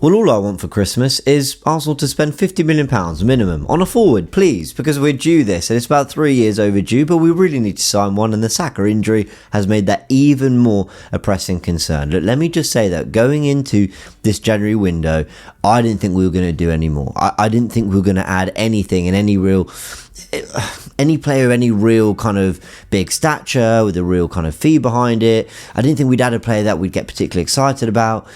Well, all I want for Christmas is Arsenal to spend £50 million minimum on a forward, please, because we're due this, and it's about 3 years overdue, but we really need to sign one, and the Saka injury has made that even more a pressing concern. Look, let me just say that going into this January window, I didn't think we were going to do any more. I didn't think we were going to add anything in any player of any real kind of big stature with a real kind of fee behind it. I didn't think we'd add a player that we'd get particularly excited about.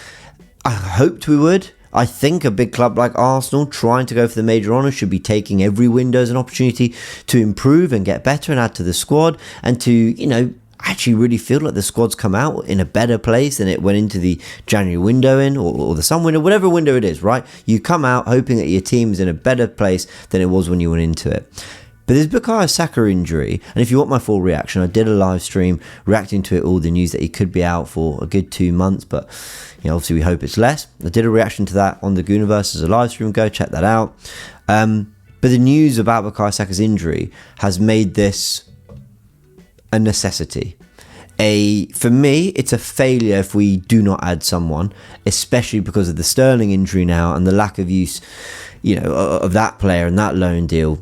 I hoped we would. I think a big club like Arsenal trying to go for the major honours should be taking every window as an opportunity to improve and get better and add to the squad, and to, actually really feel like the squad's come out in a better place than it went into the January window or the summer window, whatever window it is, right? You come out hoping that your team is in a better place than it was when you went into it. But there's Bukayo Saka injury, and if you want my full reaction, I did a live stream reacting to it all, the news that he could be out for a good 2 months, but obviously we hope it's less. I did a reaction to that on the Goonerverse as a live stream, go check that out. But the news about Bukayo Saka's injury has made this a necessity. For me, it's a failure if we do not add someone, especially because of the Sterling injury now and the lack of use, of that player and that loan deal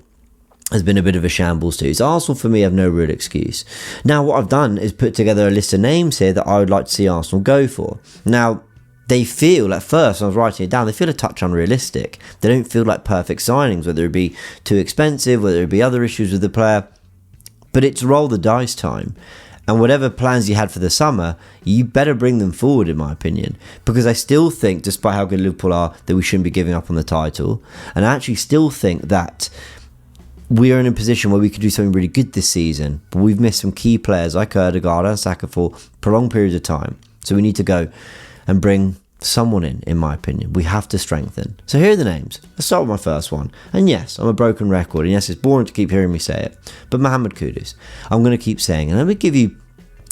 has been a bit of a shambles too. So Arsenal, for me, have no real excuse. Now, what I've done is put together a list of names here that I would like to see Arsenal go for. Now, they feel, at first, when I was writing it down, they feel a touch unrealistic. They don't feel like perfect signings, whether it be too expensive, whether it be other issues with the player. But it's roll the dice time. And whatever plans you had for the summer, you better bring them forward, in my opinion. Because I still think, despite how good Liverpool are, that we shouldn't be giving up on the title. And I actually still think that we are in a position where we could do something really good this season, but we've missed some key players like Odegaard and Saka for prolonged periods of time. So we need to go and bring someone in my opinion. We have to strengthen. So here are the names. Let's start with my first one. And yes, I'm a broken record, and yes, it's boring to keep hearing me say it, but Mohamed Kudus, I'm going to keep saying, and let me give you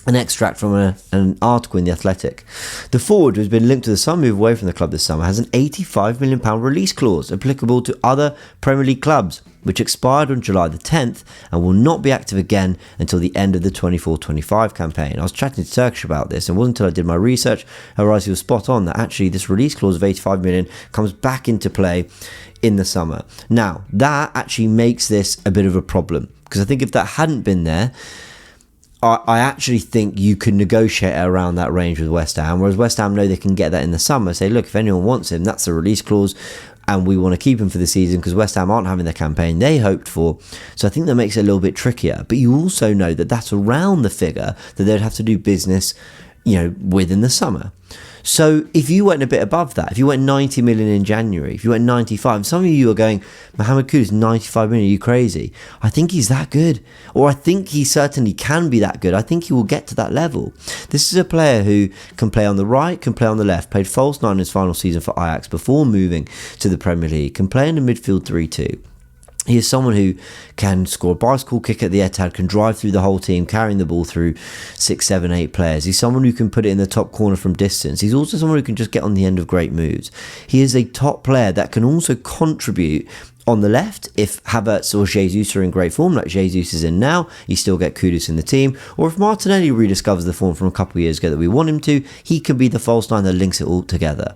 an extract from an article in The Athletic. The forward, who's been linked to the summer move away from the club this summer, has an £85 million release clause applicable to other Premier League clubs, which expired on July the 10th and will not be active again until the end of the 24-25 campaign. I was chatting to Turkish about this, and it wasn't until I did my research I realised he was spot on, that actually this release clause of £85 million comes back into play in the summer. Now, that actually makes this a bit of a problem, because I think if that hadn't been there, I actually think you could negotiate around that range with West Ham, whereas West Ham know they can get that in the summer. Say, look, if anyone wants him, that's the release clause, and we want to keep him for the season because West Ham aren't having the campaign they hoped for. So I think that makes it a little bit trickier. But you also know that that's around the figure that they'd have to do business, within the summer. So if you went a bit above that, if you went 90 million in January, if you went 95, some of you are going, Mohamed Kudus, 95 million, are you crazy? I think he's that good. Or I think he certainly can be that good. I think he will get to that level. This is a player who can play on the right, can play on the left, played false nine in his final season for Ajax before moving to the Premier League, can play in the midfield 3-2. He is someone who can score a bicycle kick at the Etihad, can drive through the whole team, carrying the ball through 6, 7, 8 players. He's someone who can put it in the top corner from distance. He's also someone who can just get on the end of great moves. He is a top player that can also contribute on the left. If Havertz or Jesus are in great form, like Jesus is in now, you still get Kudus in the team. Or if Martinelli rediscovers the form from a couple of years ago that we want him to, he can be the false nine that links it all together.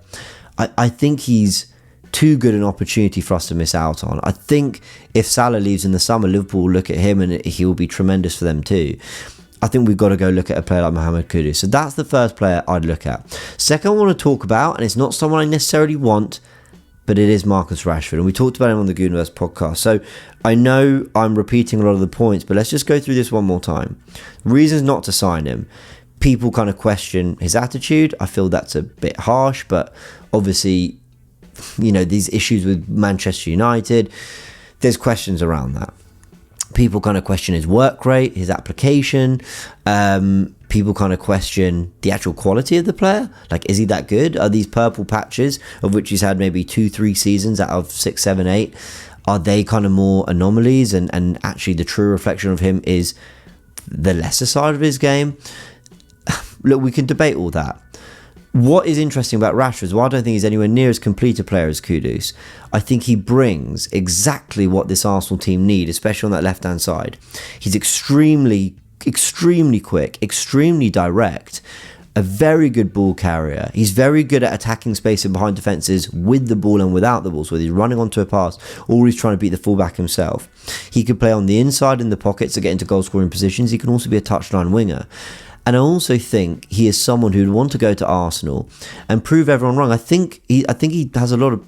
I think he's too good an opportunity for us to miss out on. I think if Salah leaves in the summer, Liverpool will look at him and he will be tremendous for them too. I think we've got to go look at a player like Mohamed Kudus. So that's the first player I'd look at. Second, I want to talk about, and it's not someone I necessarily want, but it is Marcus Rashford. And we talked about him on the Goonerverse podcast. So I know I'm repeating a lot of the points, but let's just go through this one more time. Reasons not to sign him. People kind of question his attitude. I feel that's a bit harsh, but obviously, these issues with Manchester United, there's questions around that. People kind of question his work rate, his application. People kind of question the actual quality of the player. Like, is he that good? Are these purple patches, of which he's had maybe 2-3 seasons out of 6, 7, 8, are they kind of more anomalies? And actually the true reflection of him is the lesser side of his game? Look, we can debate all that. What is interesting about Rashford is, while I don't think he's anywhere near as complete a player as Kudus, I think he brings exactly what this Arsenal team need, especially on that left-hand side. He's extremely quick, extremely direct, a very good ball carrier. He's very good at attacking space and behind defences with the ball and without the ball. So whether he's running onto a pass or he's trying to beat the fullback himself. He could play on the inside in the pockets to get into goal scoring positions. He can also be a touchline winger. And I also think he is someone who'd want to go to Arsenal and prove everyone wrong. I think he has a lot of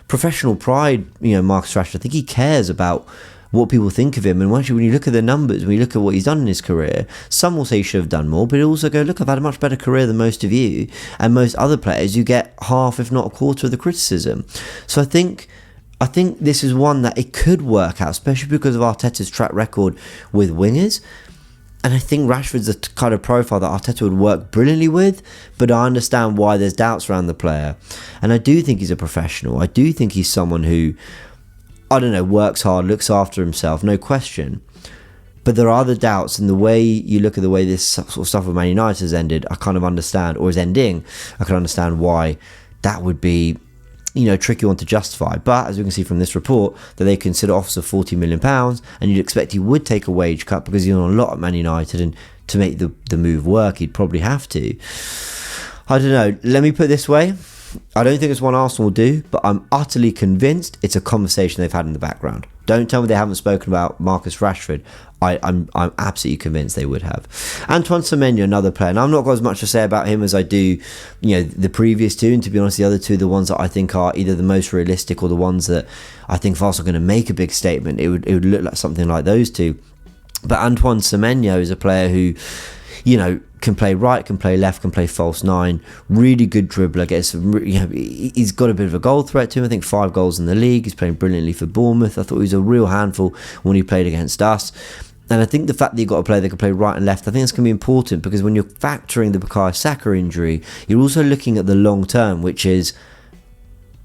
professional pride, Marcus Rashford. I think he cares about what people think of him, and actually when you look at the numbers, when you look at what he's done in his career, some will say he should have done more, but he'll also go, look, I've had a much better career than most of you and most other players. You get half, if not a quarter of the criticism. So I think this is one that it could work out, especially because of Arteta's track record with wingers. And I think Rashford's the kind of profile that Arteta would work brilliantly with, but I understand why there's doubts around the player. And I do think he's a professional. I do think he's someone who, I don't know, works hard, looks after himself, no question. But there are other doubts, and the way you look at the way this sort of stuff with Man United has ended, I kind of understand, or is ending, I can understand why that would be, a tricky one to justify. But as we can see from this report, that they consider offers of £40 million, and you'd expect he would take a wage cut because he's on a lot at Man United, and to make the move work, he'd probably have to. I don't know. Let me put it this way. I don't think it's one Arsenal will do, but I'm utterly convinced it's a conversation they've had in the background. Don't tell me they haven't spoken about Marcus Rashford. I'm absolutely convinced they would have. Antoine Seena, another player, and I've not got as much to say about him as I do, the previous two. And to be honest, the other two, the ones that I think are either the most realistic or the ones that I think if Arsenal are going to make a big statement, it would look like something like those two. But Antoine Seena is a player who, can play right, can play left, can play false nine. Really good dribbler. He's got a bit of a goal threat to him. I think 5 goals in the league. He's playing brilliantly for Bournemouth. I thought he was a real handful when he played against us. And I think the fact that you've got a player that can play right and left, I think that's going to be important, because when you're factoring the Bukayo Saka injury, you're also looking at the long term, which is,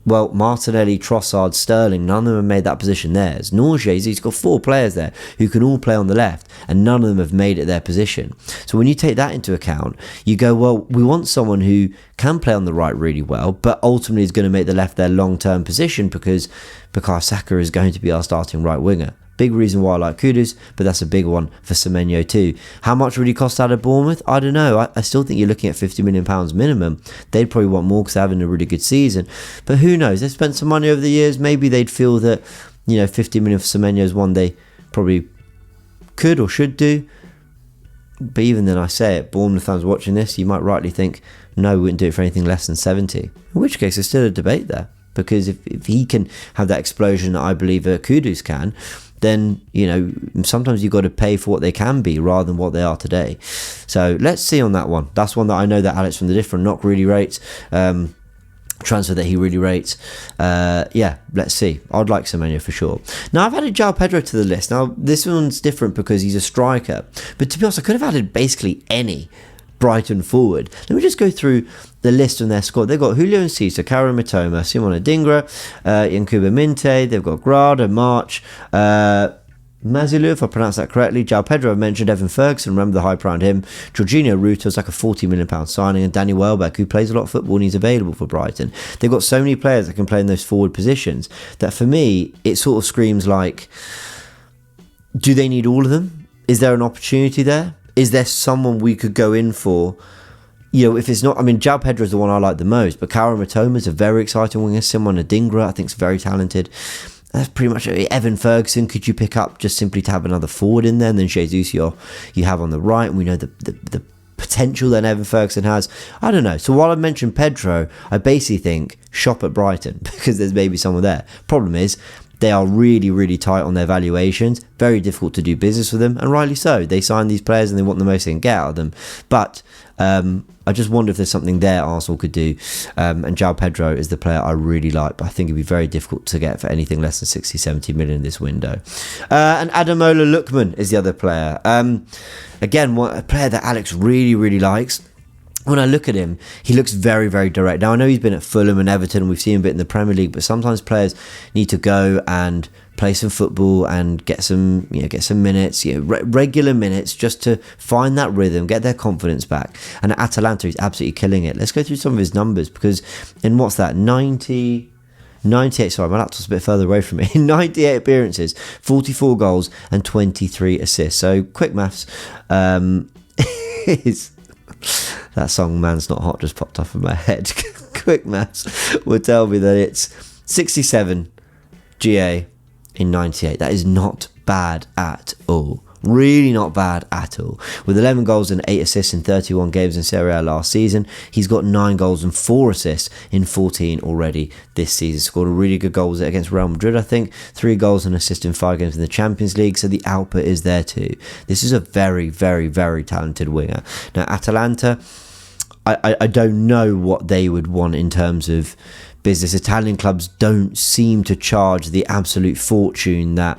well, Martinelli, Trossard, Sterling, none of them have made that position theirs. Nor He's got 4 players there who can all play on the left, and none of them have made it their position. So when you take that into account, you go, well, we want someone who can play on the right really well, but ultimately is going to make the left their long-term position, because Bukayo Saka is going to be our starting right winger. Big reason why I like Kudus, but that's a big one for Semenyo too. How much would he cost out of Bournemouth? I don't know. I still think you're looking at £50 million minimum. They'd probably want more because they're having a really good season. But who knows? They've spent some money over the years. Maybe they'd feel that, 50 million for Semenyo is one they probably could or should do. But even then, I say it, Bournemouth fans watching this, you might rightly think, no, we wouldn't do it for anything less than 70. In which case, there's still a debate there. Because if he can have that explosion that I believe Kudus can, then, sometimes you've got to pay for what they can be rather than what they are today. So let's see on that one. That's one that I know that Alex from the Different Knock really rates. Transfer that he really rates. Let's see. I'd like Semenyo for sure. Now, I've added João Pedro to the list. Now, this one's different because he's a striker. But to be honest, I could have added basically any Brighton forward. Let me just go through the list on their squad. They've got Julio Enciso, Karim Mitoma, Simon Adingra, Yankuba Minte. They've got Grada, March, Mazilu, if I pronounce that correctly. João Pedro, I've mentioned. Evan Ferguson, remember the hype around him. Jorginho Ruto's like a £40 million signing, and Danny Welbeck, who plays a lot of football and he's available for Brighton. They've got so many players that can play in those forward positions that for me, it sort of screams like, do they need all of them? Is there an opportunity there? Is there someone we could go in for? If it's not, João Pedro is the one I like the most, but Karim Mitoma is a very exciting winger. Simon Adingra, I think, is very talented. That's pretty much it. Evan Ferguson, could you pick up just simply to have another forward in there? And then Jesus you have on the right, and we know the potential that Evan Ferguson has. I don't know. So while I mentioned Pedro, I basically think shop at Brighton because there's maybe someone there. Problem is, they are really, really tight on their valuations. Very difficult to do business with them, and rightly so. They sign these players and they want the most they can get out of them. But I just wonder if there's something there Arsenal could do. And João Pedro is the player I really like, but I think it'd be very difficult to get for anything less than 60, 70 million in this window. And Ademola Lookman is the other player. Again, a player that Alex really, really likes. When I look at him, he looks very, very direct. Now, I know he's been at Fulham and Everton, and we've seen him a bit in the Premier League, but sometimes players need to go and play some football and get some minutes, regular minutes, just to find that rhythm, get their confidence back. And at Atalanta, he's absolutely killing it. Let's go through some of his numbers, because in what's that, 98, sorry, my laptop's a bit further away from me. 98 appearances, 44 goals, and 23 assists. So, quick maths, is That song "Man's Not Hot" just popped off in my head. Quick maths will tell me that it's 67 GA in 98. That is not bad at all. Really not bad at all. With 11 goals and 8 assists in 31 games in Serie A last season, he's got 9 goals and 4 assists in 14 already this season. Scored a really good goal against Real Madrid, I think. 3 goals and assists in 5 games in the Champions League, so the output is there too. This is a very, very, very talented winger. Now, Atalanta, I don't know what they would want in terms of business. Italian clubs don't seem to charge the absolute fortune that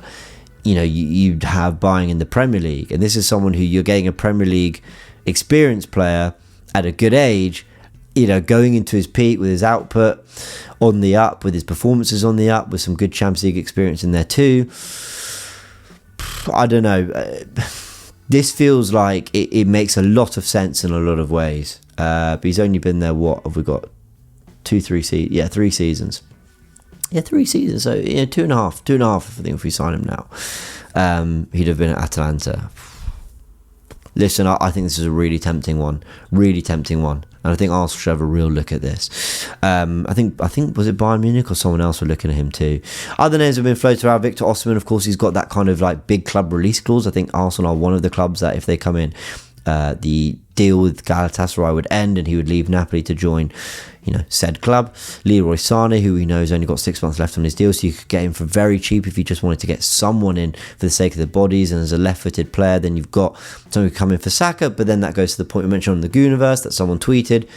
you'd have buying in the Premier League. And this is someone who you're getting a Premier League experienced player at a good age, going into his peak with his output on the up, with his performances on the up, with some good Champions League experience in there too. I don't know. This feels like it makes a lot of sense in a lot of ways. But he's only been there, what have we got? 3 seasons. Yeah, 3 seasons. Yeah, 3 seasons. So, 2.5, I think, if we sign him now. He'd have been at Atalanta. Listen, I think this is a really tempting one. And I think Arsenal should have a real look at this. I think was it Bayern Munich or someone else were looking at him too. Other names have been floated around. Victor Osimhen, of course, he's got that kind of like big club release clause. I think Arsenal are one of the clubs that if they come in, the deal with Galatasaray would end and he would leave Napoli to join said club. Leroy Sané, who we know has only got 6 months left on his deal, so you could get him for very cheap if you just wanted to get someone in for the sake of the bodies. And as a left-footed player, then you've got someone who come in for Saka. But then that goes to the point we mentioned on the Goonerverse that someone tweeted: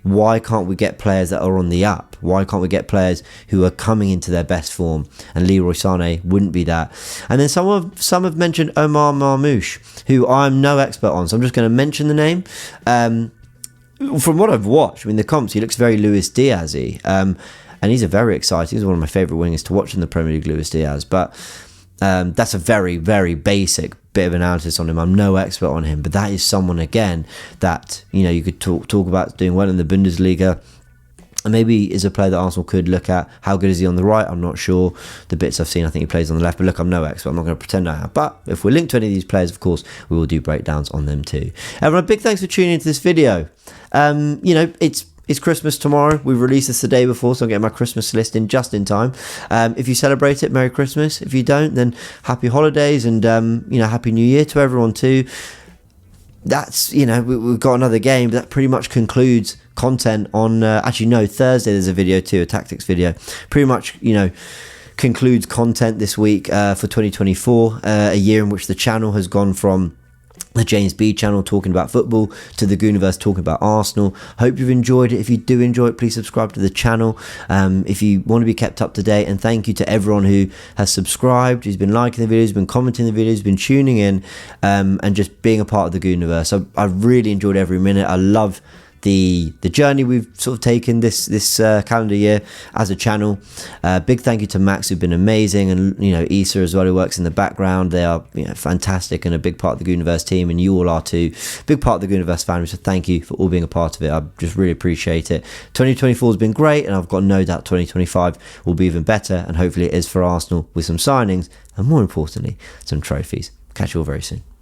why can't we get players that are on the up? Why can't we get players who are coming into their best form? And Leroy Sané wouldn't be that. And then some have mentioned Omar Marmoush, who I'm no expert on, so I'm just going to mention the name. From what I've watched, the comps, he looks very Luis Diaz-y. And he's a very exciting, he's one of my favourite wingers to watch in the Premier League, Luis Diaz. But that's a very, very basic bit of analysis on him. I'm no expert on him, but that is someone, again, that, you could talk about doing well in the Bundesliga. And maybe is a player that Arsenal could look at. How good is he on the right? I'm not sure. The bits I've seen, I think he plays on the left. But look, I'm no expert. I'm not going to pretend I am. But if we're linked to any of these players, of course, we will do breakdowns on them too. Everyone, a big thanks for tuning into this video. It's Christmas tomorrow. We released this the day before, so I'm getting my Christmas list in just in time. If you celebrate it, Merry Christmas. If you don't, then Happy Holidays and Happy New Year to everyone too. That's, we've got another game, but that pretty much concludes content on, Thursday there's a video too, a tactics video. Pretty much, concludes content this week for 2024, a year in which the channel has gone from the James B channel talking about football to the Goonerverse talking about Arsenal. Hope you've enjoyed it. If you do enjoy it, please subscribe to the channel if you want to be kept up to date. And thank you to everyone who has subscribed, who's been liking the videos, been commenting the videos, been tuning in, and just being a part of the Goonerverse. I've really enjoyed every minute. I love the journey we've sort of taken this calendar year as a channel. Big thank you to Max, who've been amazing, and Issa as well, who works in the background. They are fantastic and a big part of the Goonerverse team, and you all are too. Big part of the Goonerverse family, so thank you for all being a part of it. I just really appreciate it. 2024 has been great, and I've got no doubt 2025 will be even better, and hopefully it is for Arsenal with some signings and, more importantly, some trophies. Catch you all very soon.